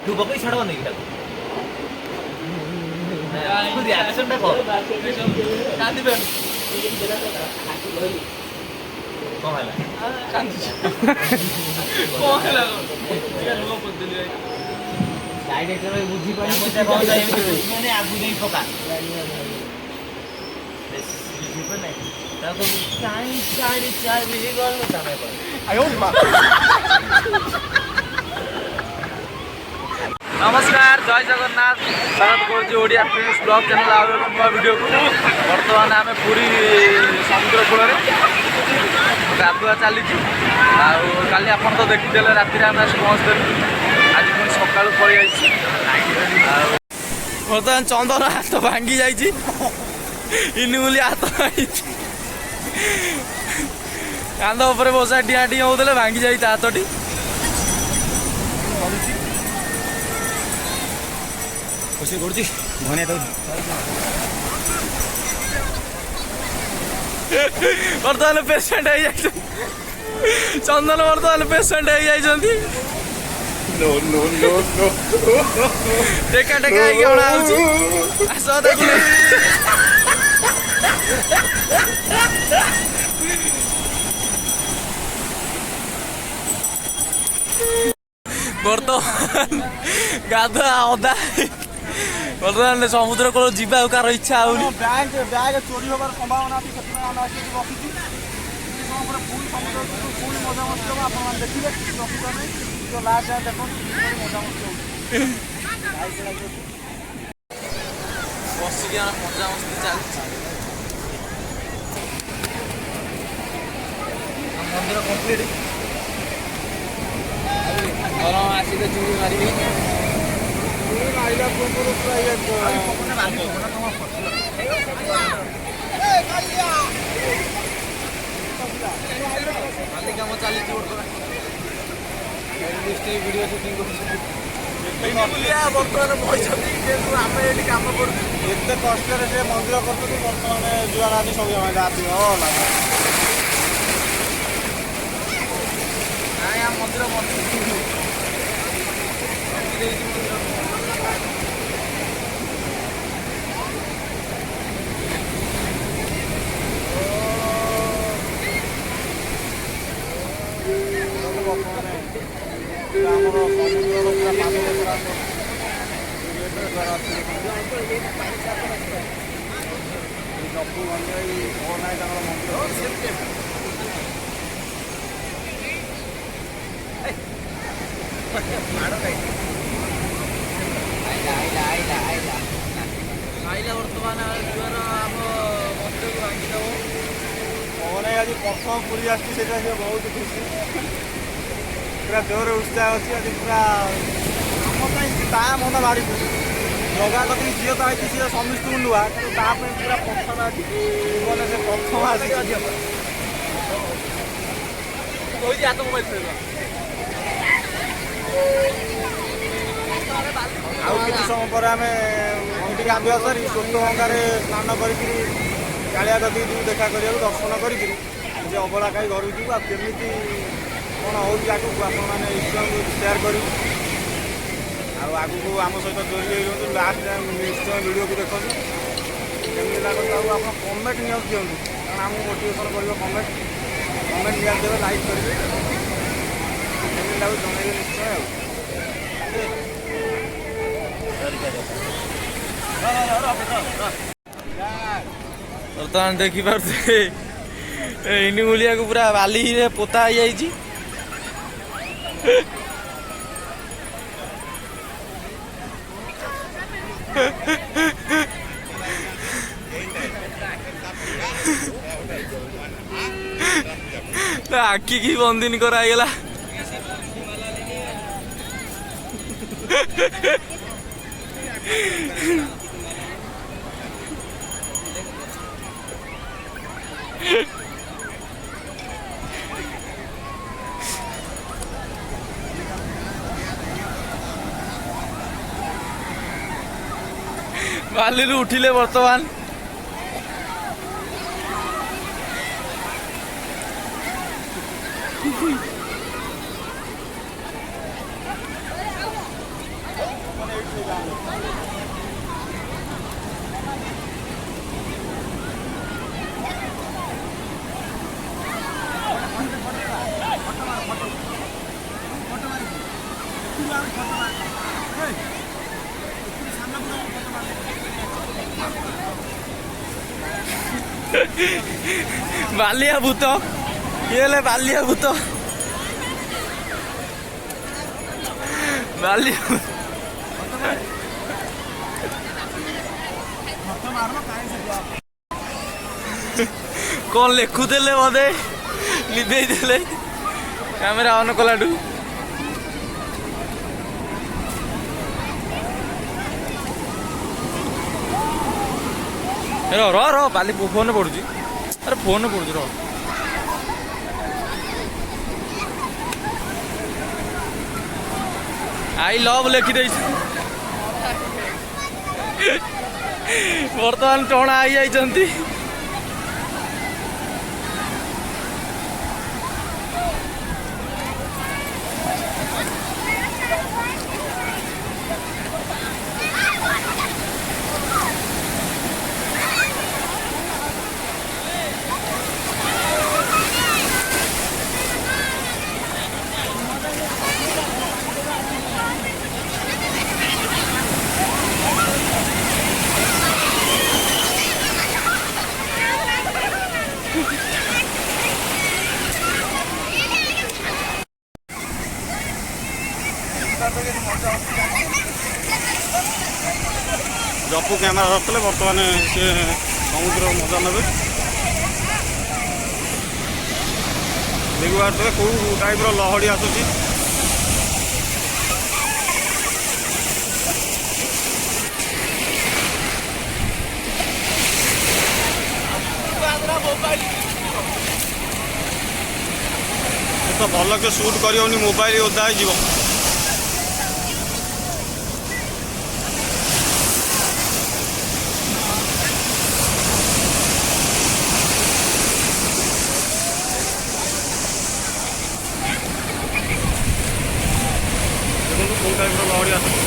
तू पकई छड़ नहीं क्या रिएक्शन टा कर कांदी बे कौन है कांदी कौन है ये लोग बदल डायरेक्टर भाई बुद्धि पानी मुझे कौन सा मैंने आगू नहीं पका जीवन नहीं तो काई 4:30 बजे गल में समय पर आयो नमस्कार जय जगन्नाथ स्वागत करुच्छी फिल्म्स ब्लॉग चैनल आउ नुआ वीडियो को बर्तमान आम पूरी समुद्र कूल गाधुआ चली काली आप तो देखीदे राति आम आस पहुँचदेलु आज पुणी सका पलि बर्तमान चंदन हाथ भांगी जाइनुली हाथ कांध उपर बसा डिया डी होते भांगी जाए हाथटी खुशी करुच्ची धनिया दौर बर्तमान पेसेंट हो जाए चंदन बर्तमान पेसेंट हो जाती टेका टेका अणा आस देख बर्तमान गाधुआ अदा बर्तमान समुद्र कूल जीवा कार इच्छा होनी बैग चोरी होबार संभावना भी रखी पूरी मजा मस्ती हम आप देखिए रखी तो लास्ट टाइम देखो मजा मस्ती बसिक मजा मस्ती चलती मंदिर कम्प्लीट गरम आसिक चूड़ी मारे काम चली वीडियो सुटिंग बर्तमान आम ये कम कर कष्ट से मंदिर कर बर्तमान जुआर आदि सब मंदिर बर्तमान जुआर आम मंदिर को भांगीदेव पवन आज प्रथम पुरी आसी बहुत खुशी पूरा जोर उत्साह अच्छी आज पूरा आम मन भारी खुशी जगह कति झील तो आई सी समस्त नुआ कि पूरा प्रथम आज जीवन से प्रथम आसी आउ कि समय पर आम मंदिर गाधुआ सारी स्वत गंगार स्नान कर कालिया गदी देखा करने दर्शन कर अबड़ा खाई घर जीव आमि कौन हो आपने सेयार कर आगू आम सहित जोड़ी रुहतु लास्ट टाइम निश्चय वीडियो को देखो केमी लगे आप कमेंट नि दिखाँ कारण आमको मोटिवेशन कर कमेंट निया देवे लाइक करेंगे केमी लगे जनइबे निश्चय बर्तमान देखिपे इनुलिया को पूरा बाली पोता हो जाइए आखि की बंदिन कराइला बाली उठिले बर्तमान ବାଲିଆ ଭୂତ ଇଏ ହେଲେ ବାଲିଆ ଭୂତ ବାଲିଆ କଣ ଲେଖୁଥିଲେ ବୋଧେ ଲିଭେଇ ଦେଲେ କ୍ୟାମେରା ଅନ୍ କଲାଠୁ। ର ବାଲି ଫୋନ୍ ପଡୁଛି ଆରେ ଫୋନ୍ ପଡୁଛି ର ଆଇ ଲଭ୍ ଲେଖିଦେଇଛି ବର୍ତ୍ତମାନ ଟଣା ହେଇଯାଇଛନ୍ତି। ଜପୁ କ୍ୟାମେରା ଧରିଥିଲେ ବର୍ତ୍ତମାନ ସେ ସମୁଦ୍ର ମଜା ନେବେ। ଦେଖିପାରୁଥିବେ କେଉଁ ଟାଇପ୍ର ଲହଡ଼ି ଆସୁଛି। ତ ଭଲକେ ସୁଟ୍ କରିହେଉନି, ମୋବାଇଲ ଓଦା ହେଇଯିବ। ଦେଖନ୍ତୁ କେଉଁ ଟାଇପ୍ର ଲହଡ଼ି ଆସୁଛି।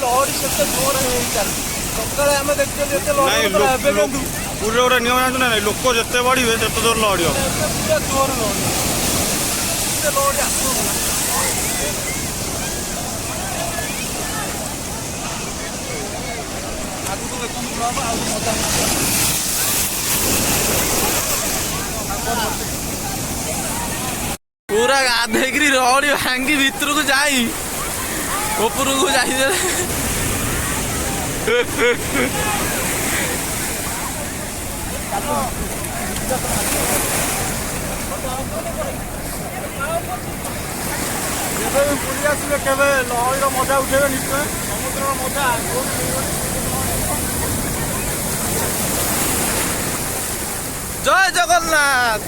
ଲହଡ଼ି ସେତେ ଜୋର ହେଇଚାଲିଛି। ସକାଳେ ଆମେ ଦେଖିଛୁ ଯେତେ ଲହଡ଼ି ପୁରୀରେ ଗୋଟେ ନିୟମ ଜାଣିଛୁ ନା ନାଇଁ, ଲୋକ ଯେତେ ବଢ଼ିବେ ସେତେ ଜୋର ଲହଡ଼ି ହେବ। ପୁରା ଜୋର ଲହଡ଼ି ଲହଡ଼ି ଆସୁଥିଲା। ଆଗକୁ ଦେଖନ୍ତୁ ବ୍ଲଗ ଆଉ ମଜା ପୁରା ଗାଧେଇକିରି ଲହଡ଼ି ଭାଙ୍ଗି ଭିତରକୁ ଯାଇ ଉପରକୁ ଯାଇଥିଲେ। କେବେ ପୁରୀ ଆସିଲେ କେବେ ଲହଡ଼ିର ମଜା ଉଠେଇବେ ନିଶ୍ଚୟ। ସମୁଦ୍ରର ମଜା ଜୟ ଜଗନ୍ନାଥ।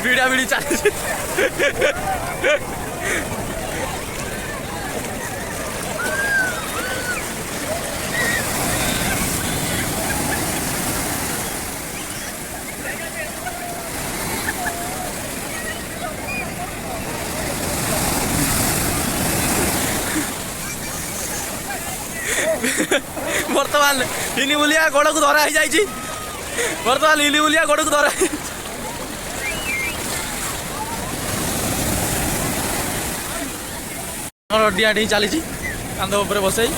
ভিড়া ভিড়ি চালিয়েছে। বর্তমান ইলিমুলিয়া গোড়କୁ ধরা ହେଇଯାଇଛି। ବର୍ତ୍ତମାନ ଇଲିମୁଲିଆ ଗୋଡ଼କୁ ଧରା ଡିଆଁ ଡିଇଁ ଚାଲିଛି କାନ୍ଧ ଉପରେ ବସେଇ।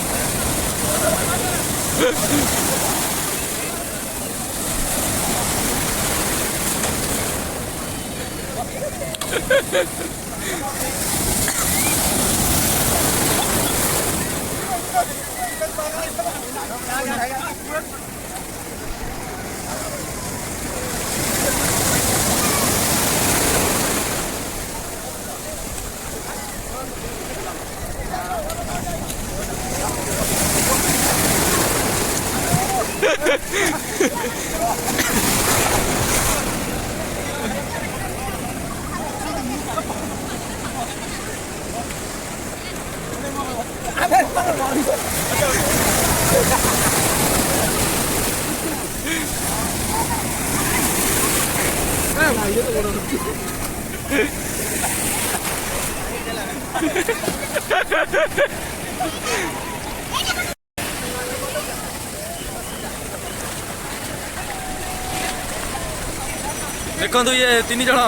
ଦେଖନ୍ତୁ ଇଏ 3 ଜଣ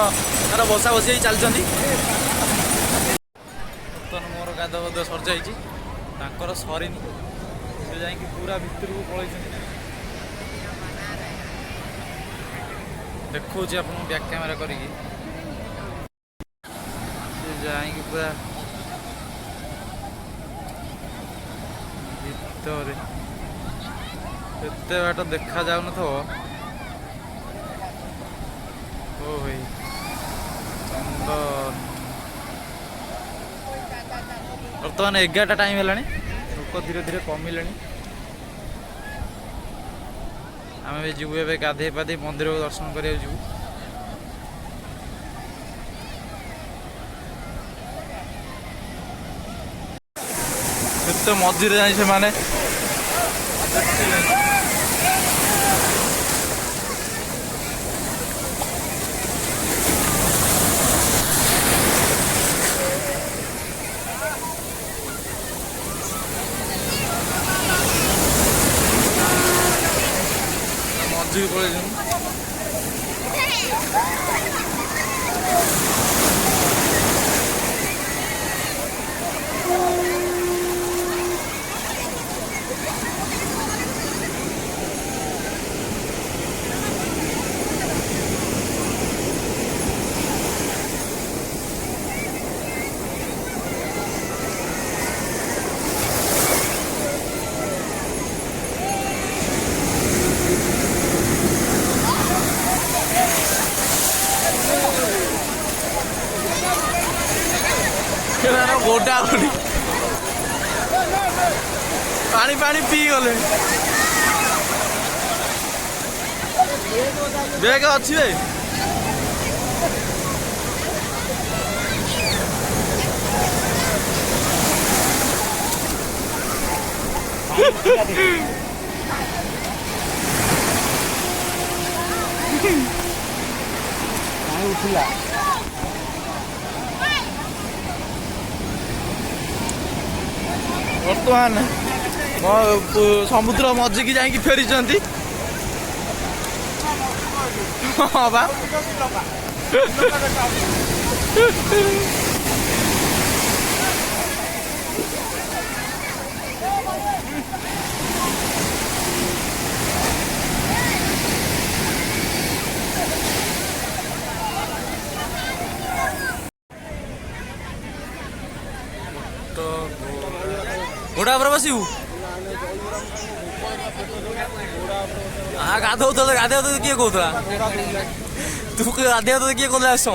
ତାର ବସା ବସି ହେଇ ଚାଲିଛନ୍ତି। ବର୍ତ୍ତମାନ ମୋର ଗାଧୁଆ ପାଧୁଆ ସରିଯାଇଛି, ତାଙ୍କର ସରିନି, ସେ ଯାଇକି ପୁରା ଭିତରକୁ ପଳେଇଛନ୍ତି। ଦେଖଉଛି ଆପଣଙ୍କୁ ବ୍ୟାକ୍ କ୍ୟାମେରା କରିକି, ସେ ଯାଇକି ପୁରା ଭିତରେ ଏତେ ବାଟ ଦେଖା ଯାଉନଥିବ। ଓ ଭାଇ ବର୍ତ୍ତମାନ 11ଟା ଟାଇମ୍ ହେଲାଣି, ଲୋକ ଧୀରେ ଧୀରେ କମିଲେଣି। ଆମେ ବି ଯିବୁ ଏବେ ଗାଧେଇ ପାଧେଇ ମନ୍ଦିରକୁ ଦର୍ଶନ କରିବାକୁ ଯିବୁ। ଏତେ ମଝିରେ ଯାଇ ସେମାନେ ମଝିରେ ପଳେଇଛନ୍ତି। ଗୋଟା ଗୋଟି ପାଣି ପାଣି ପିଇ ଗଲେ। ବେଗ ଅଛି ବେ ଉଠିଲା। ବର୍ତ୍ତମାନ ସମୁଦ୍ର ମଝିକି ଯାଇକି ଫେରିଛନ୍ତି। ହଁ ବା ଘୋଡ଼ା ଉପରେ ବସିବୁ। ଗାଧଉଥିଲା କିଏ କହୁଥିଲା? ତୁ ଗାଧେଇବା କିଏ କହୁଥିଲା ଆସ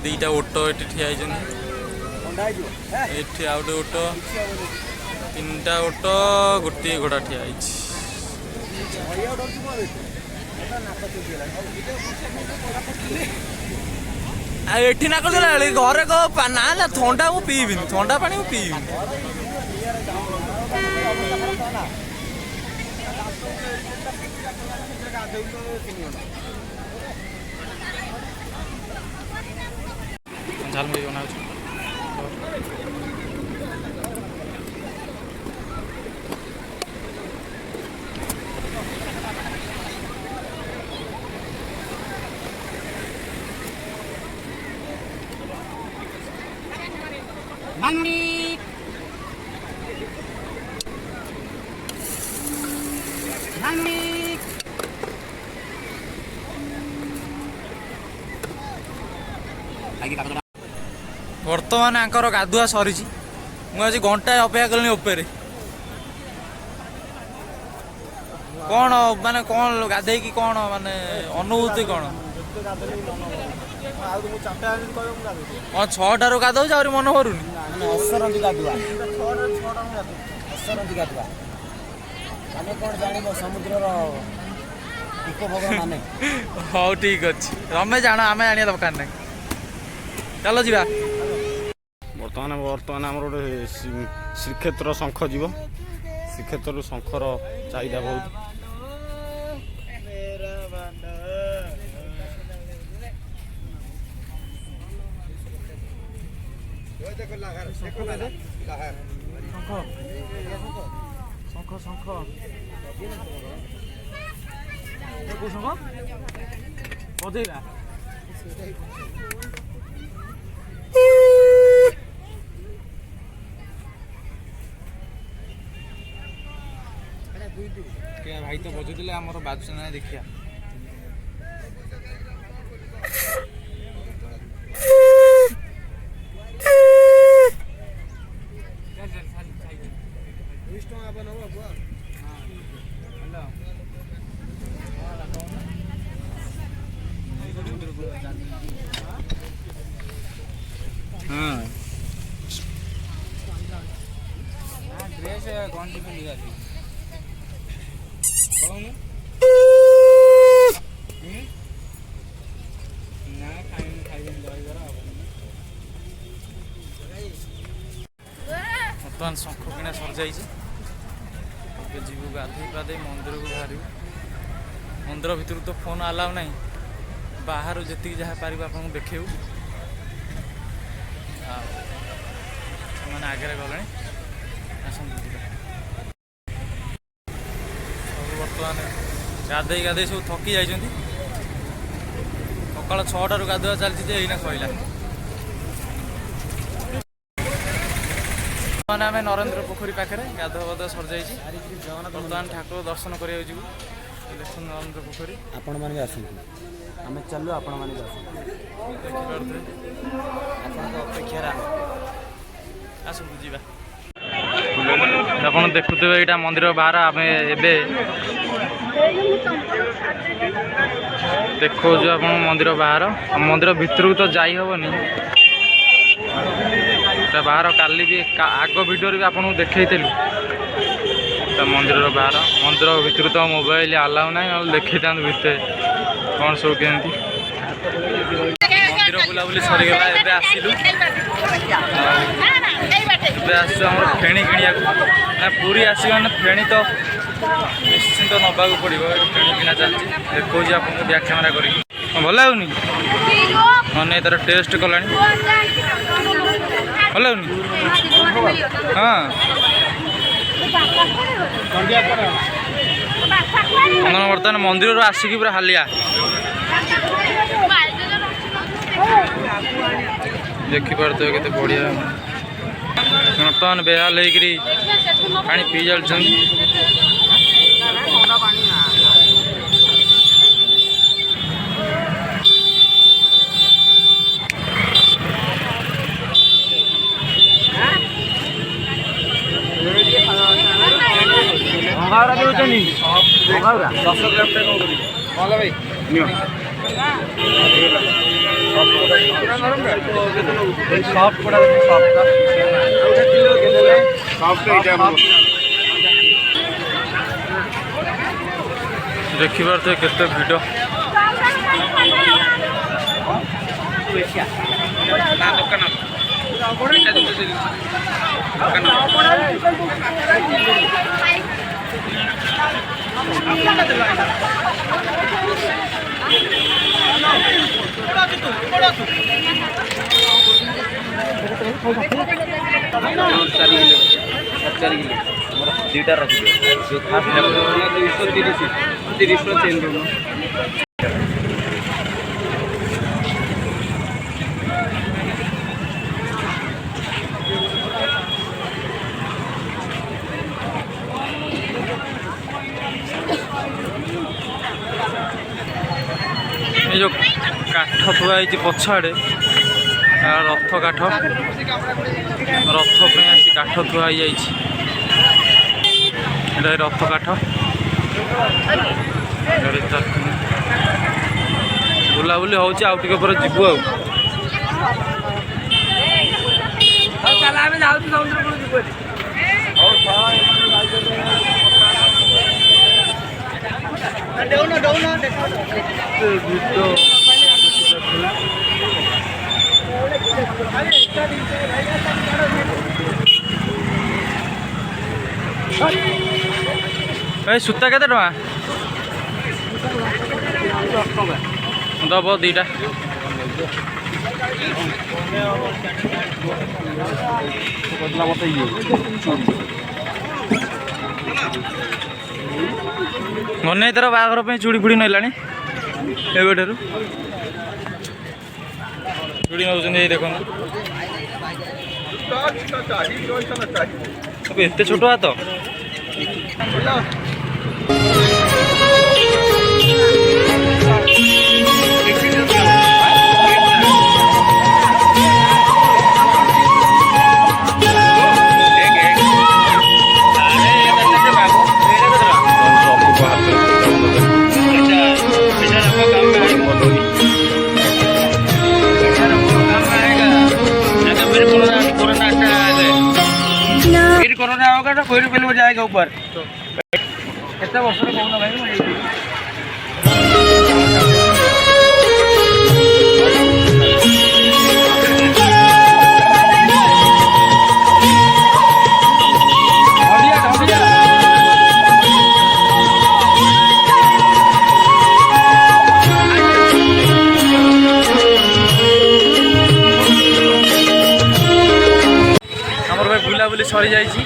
ଦିଟା ଓଟ ଏଠି ଠିଆ ହେଇଛନ୍ତି। ଏଠି ଆଉ ଗୋଟେ ଓଟ, 3ଟା ଓଟ, ଗୋଟିଏ ଘୋଡ଼ା ଠିଆ ହେଇଛି। ଆଉ ଏଠି ନା କରିଦେଲା ବେଳେ ଘରେ ନା ନା ଥଣ୍ଡା ମୁଁ ପିଇବିନି, ଥଣ୍ଡା ପାଣି ମୁଁ ପିଇବିନି। ଝାଲମୁଢ଼ି ବନାଉଛି। ବର୍ତ୍ତମାନ ଆଙ୍କର ଗାଧୁଆ ସରିଛି। ମୁଁ ଆଜି ଘଣ୍ଟାଏ ଅପେକ୍ଷା କଲିଣି ଉପରେ। କ'ଣ ମାନେ କ'ଣ ଗାଧେଇକି କ'ଣ ମାନେ ଅନୁଭୂତି କ'ଣ? କ'ଣ 6ଟାରୁ ଗାଧୋଉଛି ଆହୁରି ମନ ଭରୁନି? ଅସରନ୍ତି ଗାଧୁଆ ମାନେ କ'ଣ ଜାଣିବ ସମୁଦ୍ରର ଉପଭୋଗ ମାନେ। ହଉ ଠିକ୍ ଅଛି, ତମେ ଜାଣ, ଆମେ ଜାଣିବା ଦରକାର ନାହିଁ। ଚାଲ ଯିବା। ବର୍ତ୍ତମାନ ଆମର ଗୋଟେ ଶ୍ରୀକ୍ଷେତ୍ର ଶଙ୍ଖ ଯିବ। ଶ୍ରୀକ୍ଷେତ୍ରରୁ ଶଙ୍ଖର ଚାହିଦା ବହୁତ। ଶଙ୍ଖ ବଜେଇବା। ଭାଇ ତ ବଜୁଥିଲେ ଆମର ବାଜୁଛି ନା ଦେଖିବା। ଡ୍ରେସ୍ ଗଞ୍ଜି ପିନ୍ଧିକି ଆସିବି। ନା ଖାଇବେନି ଦହିବରା। ବର୍ତ୍ତମାନ ଶଙ୍ଖ କିଣା ସରିଯାଇଛି। ଏବେ ଯିବୁ ଗାଧୋଇ ପାଧୋଇ ମନ୍ଦିରକୁ ବାହାରିବୁ। ମନ୍ଦିର ଭିତରକୁ ତ ଫୋନ୍ ଆଲାଉ ନାହିଁ। ବାହାରୁ ଯେତିକି ଯାହା ପାରିବୁ ଆପଣଙ୍କୁ ଦେଖେଇବୁ। ଆଉ ସେମାନେ ଆଗରେ ଗଲେଣି, ଆସନ୍ତୁ ଯିବା। ସବୁ ବର୍ତ୍ତମାନ ଗାଧେଇ ସବୁ ଥକି ଯାଇଛନ୍ତି। ସକାଳ 6ଟାରୁ ଗାଧୁଆ ଚାଲିଛି ଯେ ଏଇନା ସଇଲା। ବର୍ତ୍ତମାନ ଆମେ ନରେନ୍ଦ୍ର ପୋଖରୀ ପାଖରେ ଗାଧୁଆ ସରିଯାଇଛି। ବର୍ତ୍ତମାନ ଠାକୁର ଦର୍ଶନ କରିବାକୁ ଯିବୁ। ଦେଖନ୍ତୁ ନରେନ୍ଦ୍ର ପୋଖରୀ। ଆପଣମାନେ ବି ଆସନ୍ତୁ, ଆମେ ଚାଲୁ, ଆପଣମାନେ ବି ଆସନ୍ତୁ। ଦେଖିପାରୁଥିବେ, ଆପଣଙ୍କ ଅପେକ୍ଷାରେ ଆମେ ଆସନ୍ତୁ ଯିବା। ଆପଣ ଦେଖୁଥିବେ ଏଇଟା ମନ୍ଦିର ବାହାର। ଆମେ ଏବେ ଦେଖାଉଛୁ ଆପଣ ମନ୍ଦିର ବାହାର। ମନ୍ଦିର ଭିତରକୁ ତ ଯାଇ ହେବନି, ତା ବାହାର କାଲି ବି ଆଗ ଭିଡ଼ିଓରେ ବି ଆପଣଙ୍କୁ ଦେଖେଇଥିଲୁ। ତା ମନ୍ଦିରର ବାହାର। ମନ୍ଦିର ଭିତରୁ ତ ମୋବାଇଲ ଆଲାଉ ନାହିଁ, ନହେଲେ ଦେଖେଇଥାନ୍ତୁ ଭିତରେ କ'ଣ ସବୁ କେମିତି। ମନ୍ଦିର ବୁଲାବୁଲି ସରିଗଲା। ଏବେ ଆସିଲୁ, ଏବେ ଆସିଛୁ ଆମର ଫେଣି କିଣିବାକୁ। ନା ପୁରୀ ଆସିବ ମାନେ ଫେଣି ତ ନିଶ୍ଚିନ୍ତ ନେବାକୁ ପଡ଼ିବ। ଫେଣି କିଣା ଚାଲିଛି, ଦେଖାଉଛି ଆପଣଙ୍କୁ ବ୍ୟାକ୍ କ୍ୟାମେରା କରିକି। ଭଲ ଲାଗୁନି? ମାନେ ତାର ଟେଷ୍ଟ କଲାଣି। ଭଲ ଲାଗୁନି? ହଁ, ବର୍ତ୍ତମାନ ମନ୍ଦିରରୁ ଆସିକି ପୁରା ହାଲିଆ। ଦେଖିପାରୁଥିବେ କେତେ ବଢ଼ିଆ। ବର୍ତ୍ତମାନ ବେହାଲ ହେଇକିରି ପାଣି ପିଇ ଯାଉଛନ୍ତି। ଦେଉଛନ୍ତି 10 ଭଲ ଭାଇ। ଦେଖିପାରୁଥିବେ କେତେ ଭିଡ଼। ଦୋକାନ ଦୁଇଟା ରଖିବେ। 230 ଚେଞ୍ଜ ହେବ। ଏ ଯେଉଁ କାଠ ଥୁଆ ହେଇଛି ପଛ ଆଡ଼େ, ରଥ କାଠ ରଥ ପାଇଁ ଆସି କାଠ ଥୁଆ ହେଇଯାଇଛି। ଏଇଟା ରଥ କାଠ ବୁଲାବୁଲି ହେଉଛି ଆଉ ଟିକେ ପରେ ଯିବୁ ଆଉ। ଆମେ ଯାଉଛୁ ସମୁଦ୍ର ଯିବୁ। ଭାଇ ସୂତା କେତେ ଟଙ୍କା ଦବ ଦୁଇଟା? ମନେ ଏଥର ବାହାଘର ପାଇଁ ଚୁଡ଼ି ଫୁଡ଼ି ନେଲାଣି ଏବେଠାରୁ ଚୁଡ଼ି ନେଉଛନ୍ତି। ଏଇ ଦେଖନ୍ତୁ ଏତେ ଛୋଟ ହାତ। कोरोना होगा तो कोई रुपये में जाएगा ऊपर। कितना वर्ष में कहूँ ना भाई ଆମର ଭାଇ ବୁଲାବୁଲି ସରି ଯାଇଛି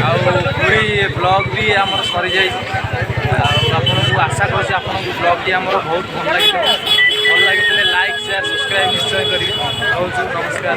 ଆଉ ପୁରୀ ବ୍ଲଗ୍ ବି ଆମର ସରି ଯାଇଛି। ଆଉ ଆପଣଙ୍କୁ ଆଶା କରୁଛି ଆପଣଙ୍କୁ ବ୍ଲଗ୍ଟି ଆମର ବହୁତ ଭଲ ଲାଗିଥିଲେ ଲାଇକ୍ ସେୟାର ସବସ୍କ୍ରାଇବ୍ ନିଶ୍ଚୟ କରିବେ। ରହୁଛୁ, ନମସ୍କାର।